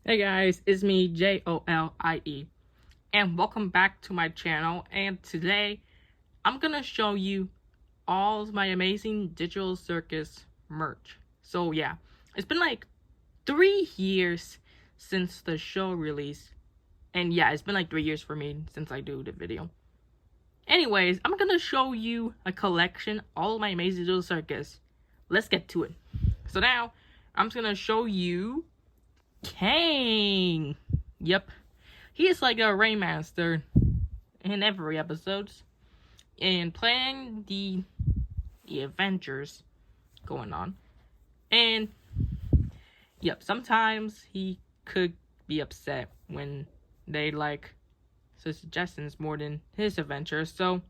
Hey guys, it's me, Jolie, and welcome back to my channel. And today, I'm gonna show you all of my amazing digital circus merch. So yeah, it's been like 3 years since the show released. And yeah, it's been like 3 years for me since I do the video. Anyways, I'm gonna show you a collection, all of my amazing digital circus. Let's get to it. So now, I'm just gonna show you Kang. Yep. He is like a Raymaster in every episode. And playing the adventures going on. And yep, sometimes he could be upset when they like his suggestions more than his adventures. So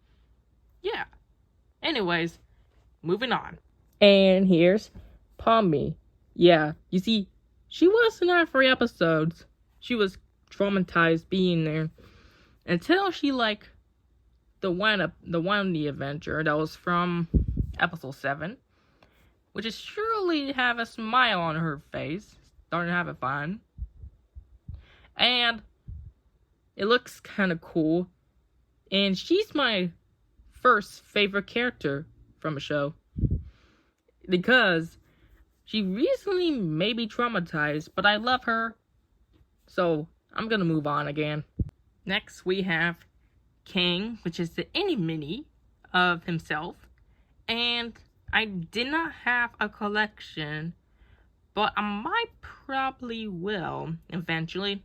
yeah. Anyways, moving on. And here's Pommy. Yeah, you see, she was in our 3 episodes. She was traumatized being there until she like the adventure that was from episode 7, which is surely have a smile on her face, starting to have it fun, and it looks kind of cool. And she's my first favorite character from a show because she recently may be traumatized, but I love her, so I'm gonna move on again. Next, we have Kang, which is the mini of himself, and I did not have a collection, but I might probably will eventually.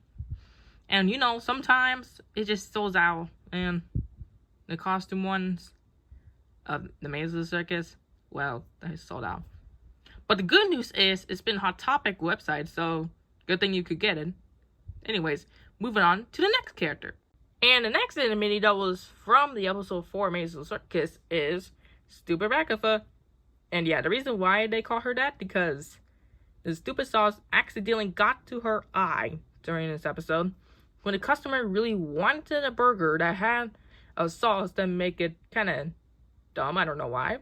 And you know, sometimes it just sells out, and the costume ones of the Maze of the Circus, well, they sold out. But the good news is, it's been Hot Topic website, so good thing you could get it. Anyways, moving on to the next character. And the next mini that was from the episode 4 Maze of the Circus is Stupid Ragatha. And yeah, the reason why they call her that, because the stupid sauce accidentally got to her eye during this episode, when the customer really wanted a burger that had a sauce that make it kind of dumb. I don't know why.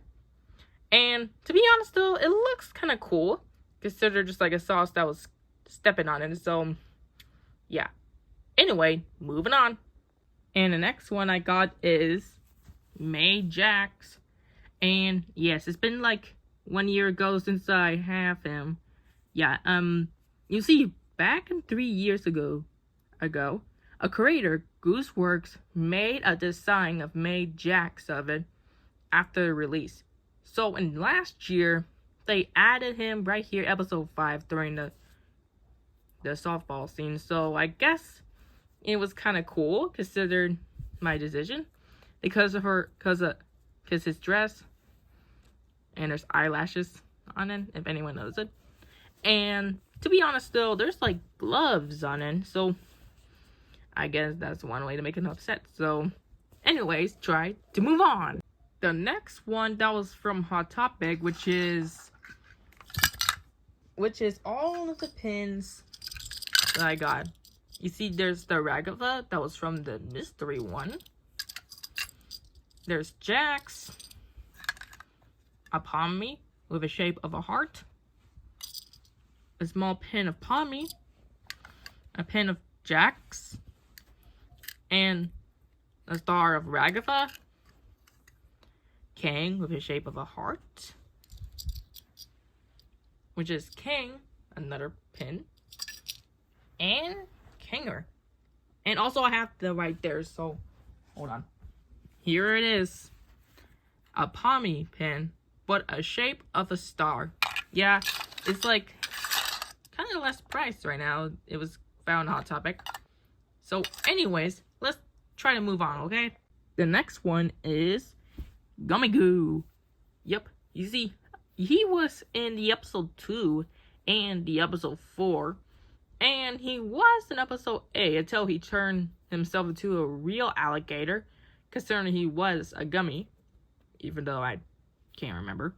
And to be honest though, it looks kind of cool, considered just like a sauce that was stepping on it. So yeah. Anyway, moving on. And the next one I got is May Jax. And yes, it's been like 1 year ago since I have him. Yeah, you see, back in 3 years ago, a creator, Gooseworks, made a design of May Jax of it after the release. So in last year, they added him right here, episode 5, during the softball scene. So I guess it was kind of cool, considered my decision, because his dress, and there's eyelashes on it, if anyone knows it. And to be honest though, there's like gloves on it, so I guess that's one way to make him upset. So anyways, try to move on. The next one that was from Hot Topic, which is all of the pins that I got. You see, there's the Ragatha that was from the mystery one. There's Jax, a Pommy with a shape of a heart, a small pin of Pommy, a pin of Jax, and a star of Ragatha, Kang with a shape of a heart, which is Kang, another pin, and Kanger. And also I have the right there, so hold on. Here it is. A Pommy pin, but a shape of a star. Yeah, it's like kind of less price right now. It was found on Hot Topic. So anyways, let's try to move on, okay? The next one is Gummy Goo. Yep, you see, he was in the episode 2 and the episode 4. And he was in episode 8 until he turned himself into a real alligator, considering he was a gummy, even though I can't remember.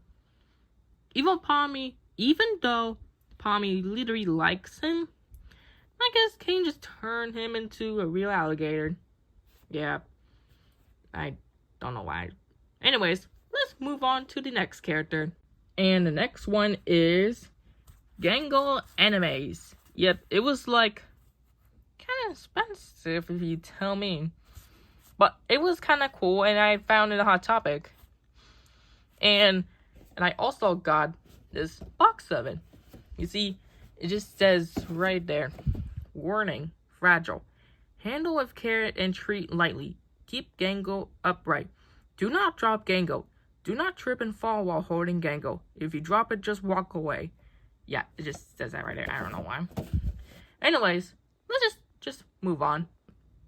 Even though Pommy literally likes him, I guess Kane just turned him into a real alligator. Yeah, I don't know why. Anyways, let's move on to the next character. And the next one is Gangle Animes. Yep, it was like kind of expensive if you tell me. But it was kind of cool, and I found it a hot topic. And I also got this box of it. You see, it just says right there, warning, fragile. Handle with care and treat lightly. Keep Gango upright. Do not drop Gango. Do not trip and fall while holding Gango. If you drop it, just walk away. Yeah, it just says that right there. I don't know why. Anyways, let's just move on.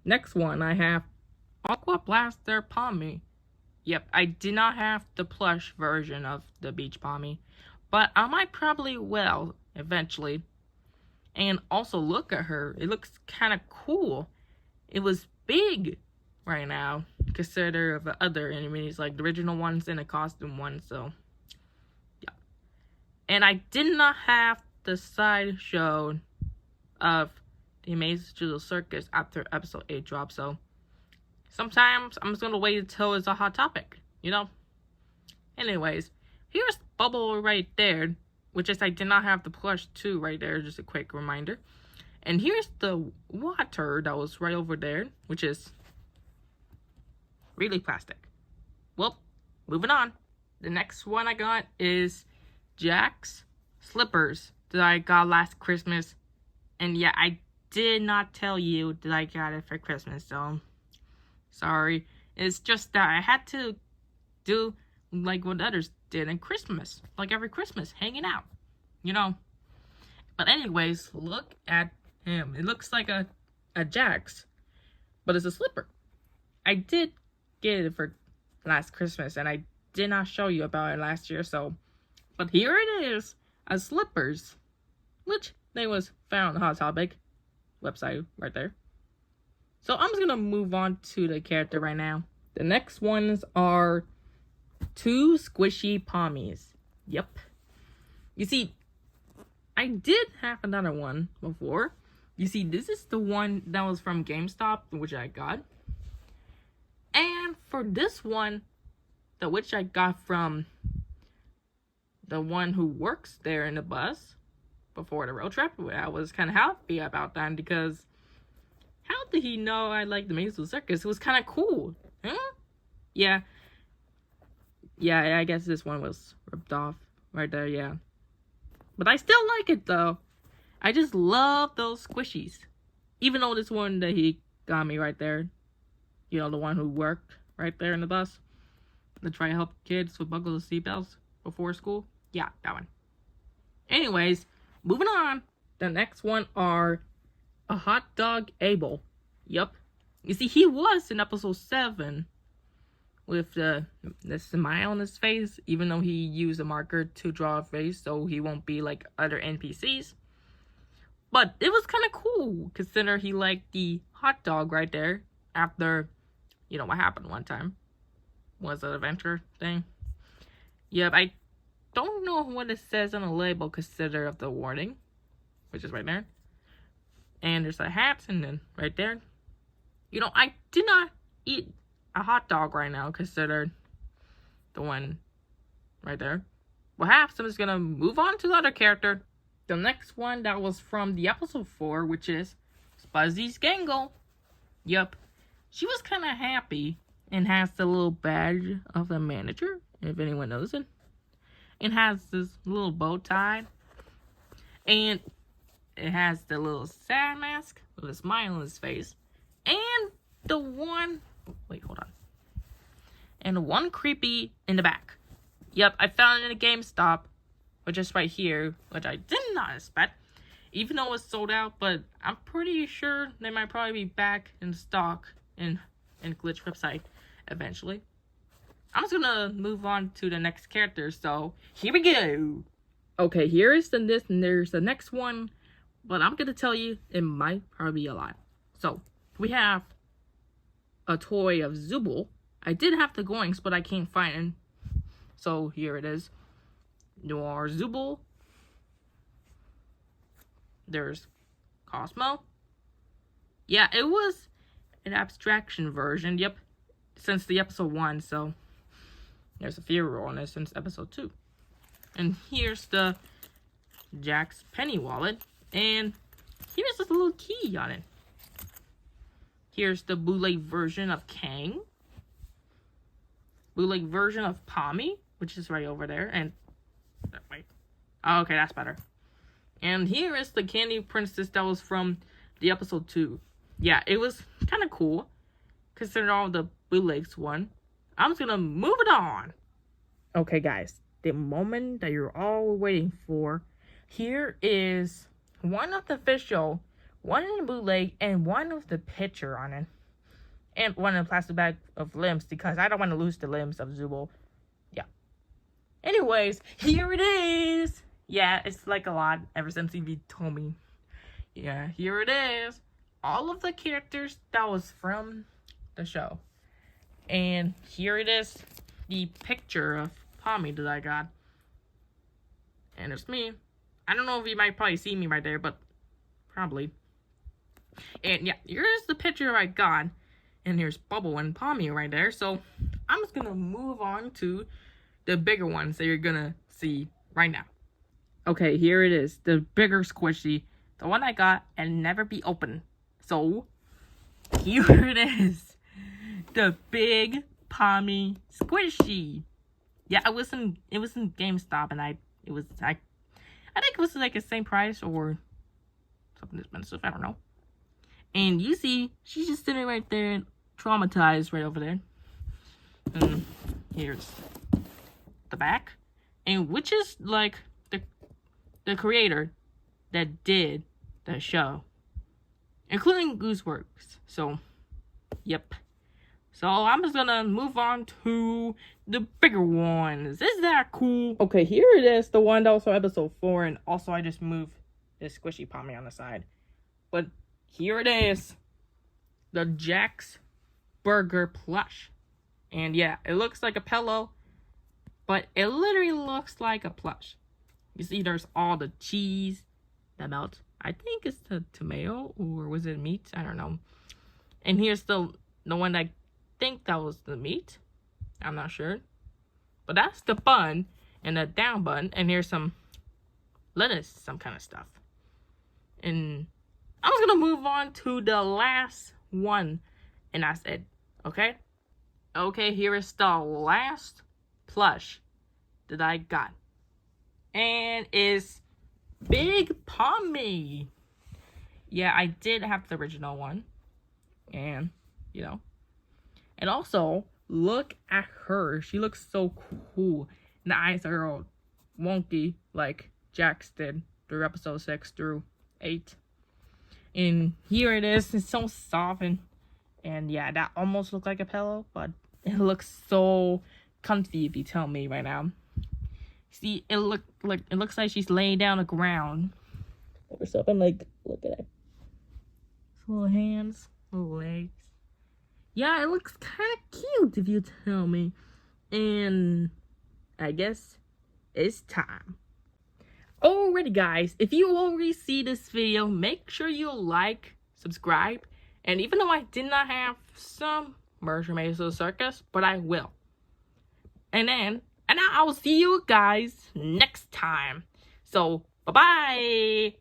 Next one, I have Aqua Blaster Pommy. Yep, I did not have the plush version of the Beach Pommy, but I might probably will eventually. And also look at her. It looks kind of cool. It was big right now, consider of the other enemies, like the original ones and the costume ones, so yeah. And I did not have the sideshow of the Amazing Circus after episode 8 dropped, so sometimes I'm just gonna wait until it's a hot topic, you know? Anyways, here's Bubble right there, which is I did not have the plush 2 right there, just a quick reminder. And here's the water that was right over there, which is really plastic. Well, moving on. The next one I got is Jack's slippers that I got last Christmas. And yeah, I did not tell you that I got it for Christmas, so sorry. It's just that I had to do like what others did in Christmas. Like every Christmas, hanging out, you know. But anyways, look at him. It looks like a Jack's, but it's a slipper. I did get it for last Christmas, and I did not show you about it last year, so. But here it is, as slippers, which they was found on Hot Topic website right there. So I'm just gonna move on to the character right now. The next ones are 2 squishy pommies. Yep. You see, I did have another one before. You see, this is the one that was from GameStop, which I got. And for this one, which I got from the one who works there in the bus before the road trip, I was kind of happy about that because how did he know I liked the Maisel Circus? It was kind of cool. Huh? Yeah. Yeah, I guess this one was ripped off right there, yeah. But I still like it, though. I just love those squishies. Even though this one that he got me right there, you know, the one who worked right there in the bus, to try to help kids with buckle the seatbelts before school. Yeah, that one. Anyways, moving on. The next one are a hot dog Abel. Yup. You see, he was in episode 7 with the smile on his face, even though he used a marker to draw a face so he won't be like other NPCs. But it was kind of cool, considering he liked the hot dog right there after, you know, what happened one time. Was an adventure thing. Yep, I don't know what it says on the label, consider of the warning, which is right there. And there's a hat, and then right there. You know, I did not eat a hot dog right now, considered the one right there. Perhaps I'm just gonna move on to the other character. The next one that was from the episode 4, which is Spuzzy's Gangle. Yup. She was kind of happy and has the little badge of the manager, if anyone knows it. It has this little bow tie. And it has the little sad mask with a smile on his face. And the one... Wait, hold on. And the one creepy in the back. Yep, I found it in a GameStop, which is right here, which I did not expect, even though it's sold out, but I'm pretty sure they might probably be back in stock in Glitch website eventually. I'm just gonna move on to the next character, so here we go. Okay, here is there's the next one, but I'm gonna tell you, it might probably be a lot. So, we have a toy of Zubul. I did have the Goinks, but I can't find him. So, here it is. Noir Zubul. There's Cosmo. Yeah, it was an abstraction version, yep, since the episode 1, so there's a few on it since episode 2. And here's the Jack's penny wallet, and here's this little key on it. Here's the bootleg version of Kang. Bootleg version of Pommy, which is right over there. And wait. Oh, okay, that's better. And here is the Candy Princess that was from the episode 2. Yeah, it was kind of cool, considering all the bootlegs one. I'm just gonna move it on. Okay, guys, the moment that you're all waiting for. Here is one of the official, one in the bootleg, and one with the picture on it. And one in a plastic bag of limbs, because I don't want to lose the limbs of Zubo. Yeah. Anyways, here it is. Yeah, it's like a lot ever since he told me. Yeah, here it is. All of the characters that was from the show. And here it is, the picture of Pommy that I got. And it's me. I don't know if you might probably see me right there, but probably. And yeah, here's the picture I got. And here's Bubble and Pommy right there. So I'm just gonna move on to the bigger ones that you're gonna see right now. Okay, here it is. The bigger squishy. The one I got and never be open. So here it is. The big Pommy squishy. Yeah, it was in GameStop, and I think it was like the same price or something expensive. I don't know. And you see, she's just sitting right there, traumatized right over there. And here's the back, and which is like the creator that did the show, including Gooseworks. So, yep. So I'm just gonna move on to the bigger ones. Isn't that cool? Okay, here it is, the one that was from episode 4, and also I just moved this squishy Pommy on the side. But here it is, the Jack's Burger plush. And yeah, it looks like a pillow, but it literally looks like a plush. You see, there's all the cheese that melts. I think it's the tomato, or was it meat? I don't know. And here's the one I think that was the meat. I'm not sure. But that's the bun, and the down bun. And here's some lettuce, some kind of stuff. And I'm just gonna move on to the last one, and that's it. Okay? Okay, here is the last plush that I got. And it's Big Pommy. Yeah, I did have the original one. And, you know. And also, look at her. She looks so cool. And the eyes are all wonky, like Jack's did through episode 6 through 8. And here it is. It's so soft. And yeah, that almost looked like a pillow. But it looks so comfy, if you tell me right now. See, it looks like she's laying down on the ground or something. Like, look at it. Little hands, little legs. Yeah, it looks kind of cute, if you tell me. And I guess it's time. Alrighty, guys. If you already see this video, make sure you like, subscribe, and even though I did not have some merch made to the circus, but I will. And I will see you guys next time. So, bye-bye.